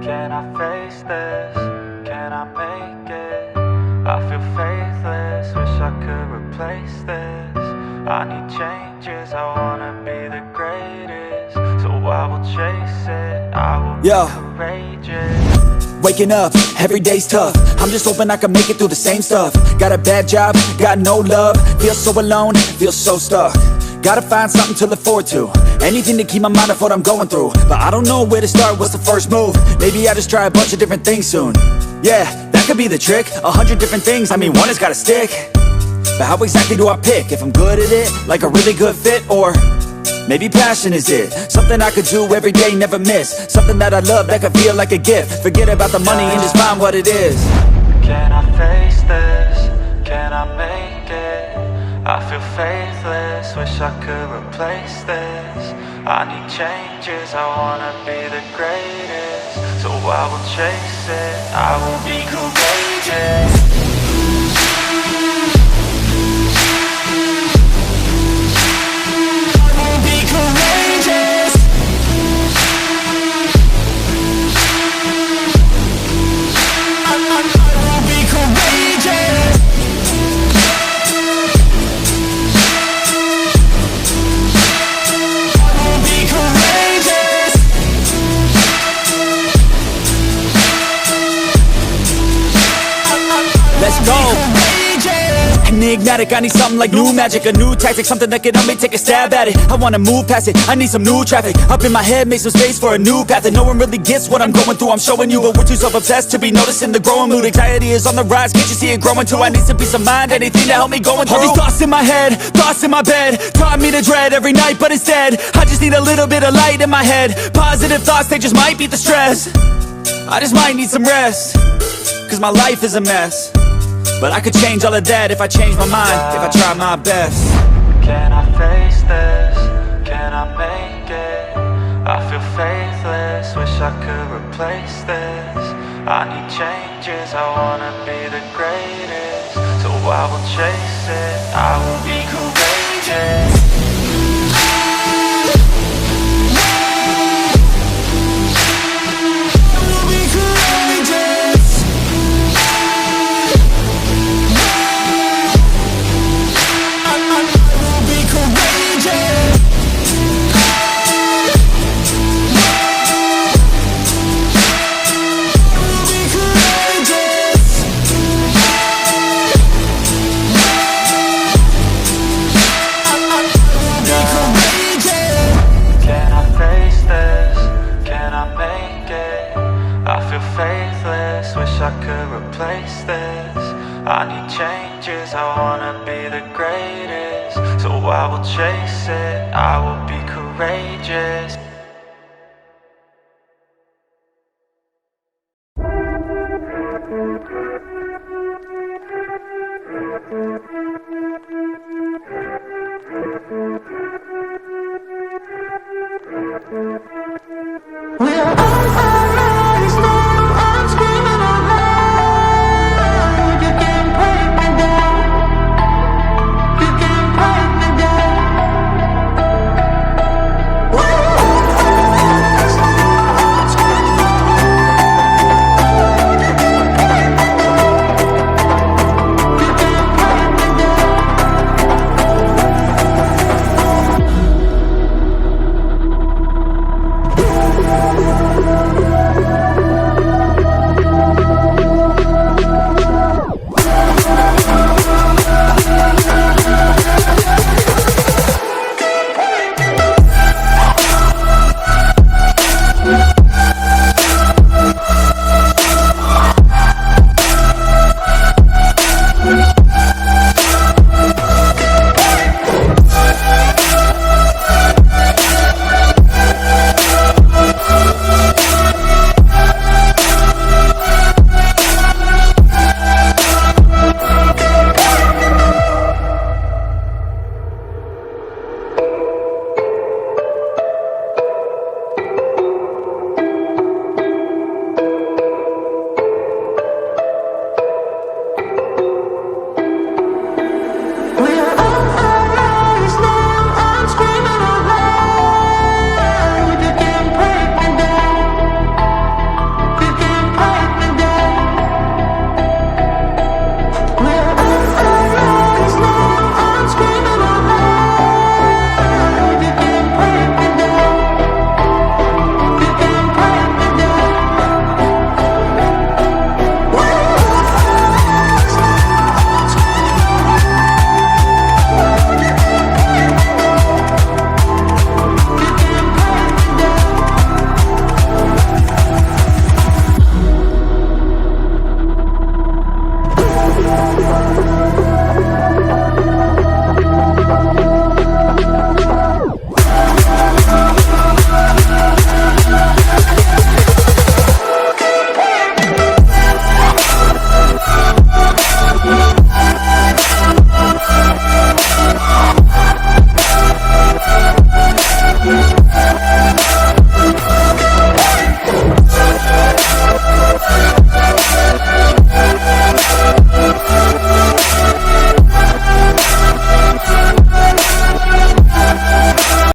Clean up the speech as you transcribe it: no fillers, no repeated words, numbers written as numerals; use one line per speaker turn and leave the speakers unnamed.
Can I face this? Can I make it? I feel faithless, wish I could replace this. I need changes, I wanna be the greatest. So I will chase it, I will be courageous.
Waking up, every day's tough. I'm just hoping I can make it through the same stuff. Got a bad job, got no love. Feel so alone, feel so stuck. Gotta find something to look forward to. Anything to keep my mind off what I'm going through. But I don't know where to start, what's the first move? Maybe I just try a bunch of different things soon. Yeah, that could be the trick. 100 different things, I mean one has gotta stick. But how exactly do I pick? If I'm good at it, like a really good fit, or maybe passion is it? Something I could do every day, never miss. Something that I love, that could feel like a gift. Forget about the money and just find what it is.
Can I face this? Can I make it? I feel faithless, wish I could replace this. I need changes, I wanna be the greatest. So I will chase it, I will be courageous.
Enigmatic, I need something like new magic, a new tactic, something that can help me take a stab at it. I wanna move past it, I need some new traffic. Up in my head, make some space for a new path. And no one really gets what I'm going through, I'm showing you. But we're too self-obsessed to be noticing the growing mood. Anxiety is on the rise, can't you see it growing too? I need some peace of mind, anything to help me going through. All these thoughts in my head, thoughts in my bed, taught me to dread every night, but instead I just need a little bit of light in my head. Positive thoughts, they just might beat the stress. I just might need some rest, cause my life is a mess. But I could change all of that if I change my mind, if I try my best.
Can I face this? Can I make it? I feel faithless, wish I could replace this. I need changes, I wanna be the greatest. So I will chase it, I will be courageous. Faithless, wish I could replace this. I need changes, I wanna be the greatest. So I will chase it, I will be courageous.